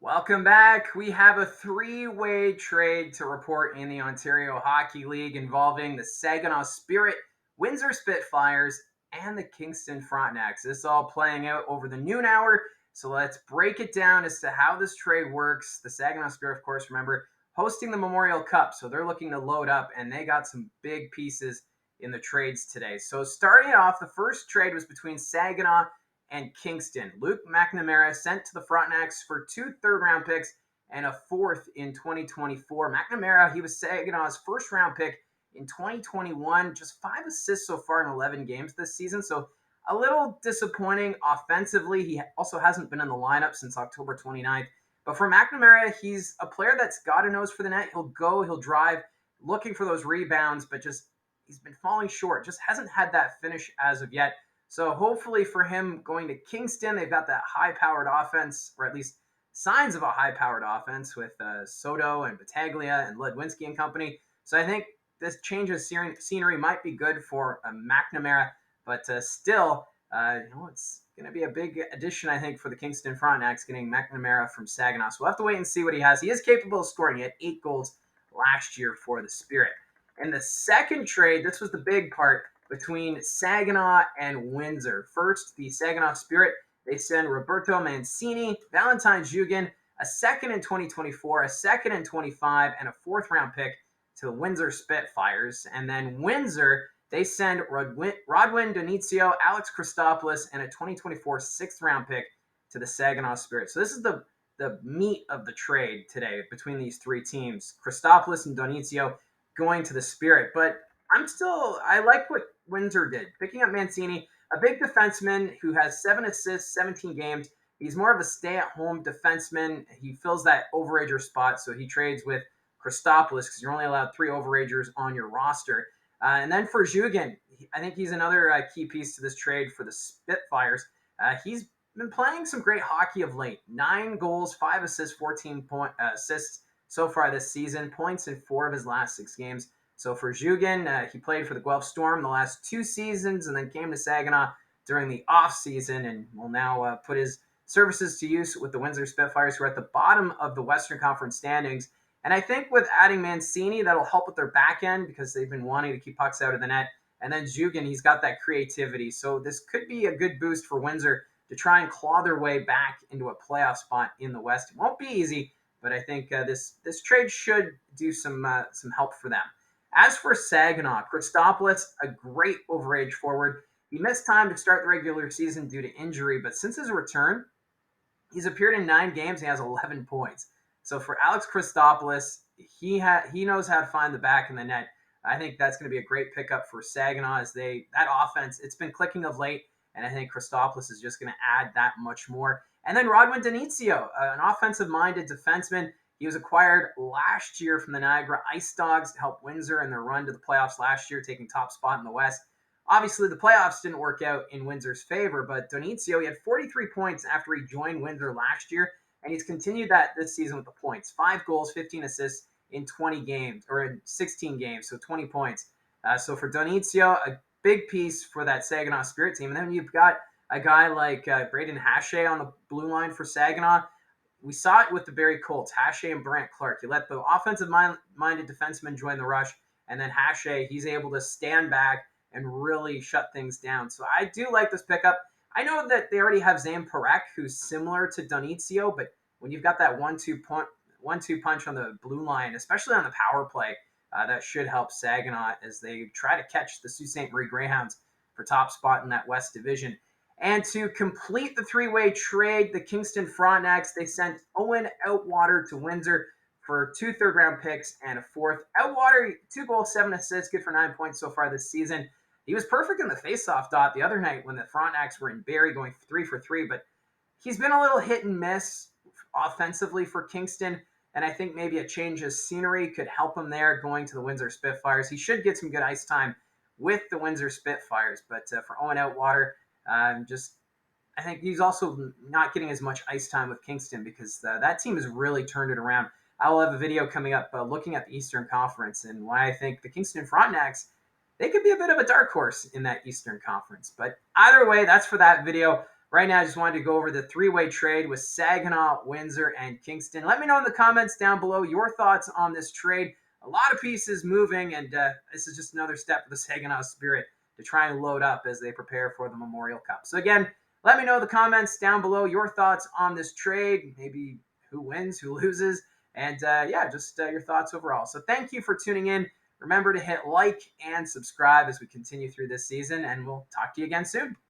Welcome back. We have a three-way trade to report in the Ontario Hockey League involving the Saginaw Spirit, Windsor Spitfires, and the Kingston Frontenacs. This is all playing out over the noon hour, so let's break it down as to how this trade works. The Saginaw Spirit, of course, remember, hosting the Memorial Cup, so they're looking to load up, and they got some big pieces in the trades today. So starting off, the first trade was between Saginaw and Kingston. Luke McNamara sent to the Frontenacs for 2 third-round picks and a fourth in 2024. McNamara, he was Saginaw's first-round pick in 2021, just 5 assists so far in 11 games this season, so a little disappointing offensively. He also hasn't been in the lineup since October 29th. But for McNamara, he's a player that's got a nose for the net. He'll go, he'll drive, looking for those rebounds, but just he's been falling short. Just hasn't had that finish as of yet. So hopefully for him going to Kingston, they've got that high-powered offense, or at least signs of a high-powered offense with Soto and Battaglia and Ludwinski and company. So I think this change of scenery might be good for McNamara, but still, it's going to be a big addition, I think, for the Kingston Frontenacs, getting McNamara from Saginaw. So we'll have to wait and see what he has. He is capable of scoring. He had 8 goals last year for the Spirit. In the second trade, this was the big part, between Saginaw and Windsor. First, the Saginaw Spirit, they send Roberto Mancini, Valentine Zhugin, a second in 2024, a second in 25, and a fourth-round pick to the Windsor Spitfires. And then Windsor, they send Rodwin, Dionicio, Alex Christopoulos, and a 2024 sixth-round pick to the Saginaw Spirit. So this is the meat of the trade today between these three teams. Christopoulos and Dionicio going to the Spirit. But I like what Windsor did. Picking up Mancini, a big defenseman who has 7 assists, 17 games. He's more of a stay-at-home defenseman. He fills that overager spot, so he trades with Christopoulos because you're only allowed 3 overagers on your roster. And then for Zhugin, I think he's another key piece to this trade for the Spitfires. He's been playing some great hockey of late. 9 goals, 5 assists, 14 assists so far this season. Points in 4 of his last 6 games. So for Zhugin, he played for the Guelph Storm the last 2 seasons and then came to Saginaw during the off-season and will now put his services to use with the Windsor Spitfires, who are at the bottom of the Western Conference standings. And I think with adding Mancini, that'll help with their back end because they've been wanting to keep pucks out of the net. And then Zhugin, he's got that creativity. So this could be a good boost for Windsor to try and claw their way back into a playoff spot in the West. It won't be easy, but I think this trade should do some help for them. As for Saginaw, Christopoulos, a great overage forward. He missed time to start the regular season due to injury, but since his return, he's appeared in 9 games and he has 11 points. So for Alex Christopoulos, he knows how to find the back in the net. I think that's going to be a great pickup for Saginaw as that offense, it's been clicking of late, and I think Christopoulos is just going to add that much more. And then Rodwin Dionicio, an offensive-minded defenseman. He was acquired last year from the Niagara Ice Dogs to help Windsor in their run to the playoffs last year, taking top spot in the West. Obviously, the playoffs didn't work out in Windsor's favor, but Dionicio, he had 43 points after he joined Windsor last year, and he's continued that this season with the points. 5 goals, 15 assists in 20 games, or in 16 games, so 20 points. So for Dionicio, a big piece for that Saginaw Spirit team. And then you've got a guy like Braden Hache on the blue line for Saginaw. We saw it with the Barrie Colts, Hache and Brant Clark. You let the offensive-minded defenseman join the rush, and then Hache, he's able to stand back and really shut things down. So I do like this pickup. I know that they already have Zane Parekh, who's similar to Dionicio, but when you've got that 1-2 punch on the blue line, especially on the power play, that should help Saginaw as they try to catch the Sault Ste. Marie Greyhounds for top spot in that West Division. And to complete the 3-way trade, the Kingston Frontenacs, they sent Owen Outwater to Windsor for 2 third-round picks and a fourth. Outwater, 2 goals, 7 assists, good for 9 points so far this season. He was perfect in the faceoff dot the other night when the Frontenacs were in Barrie going 3 for 3, but he's been a little hit and miss offensively for Kingston, and I think maybe a change of scenery could help him there going to the Windsor Spitfires. He should get some good ice time with the Windsor Spitfires, but for Owen Outwater, I think he's also not getting as much ice time with Kingston because that team has really turned it around. I will have a video coming up looking at the Eastern Conference and why I think the Kingston Frontenacs, they could be a bit of a dark horse in that Eastern Conference. But either way, that's for that video. right now, I just wanted to go over the three-way trade with Saginaw, Windsor, and Kingston. Let me know in the comments down below your thoughts on this trade. A lot of pieces moving, and this is just another step for the Saginaw Spirit to try and load up as they prepare for the Memorial Cup. So again, let me know in the comments down below your thoughts on this trade, maybe who wins, who loses, and just your thoughts overall. So thank you for tuning in. Remember to hit like and subscribe as we continue through this season, and we'll talk to you again soon.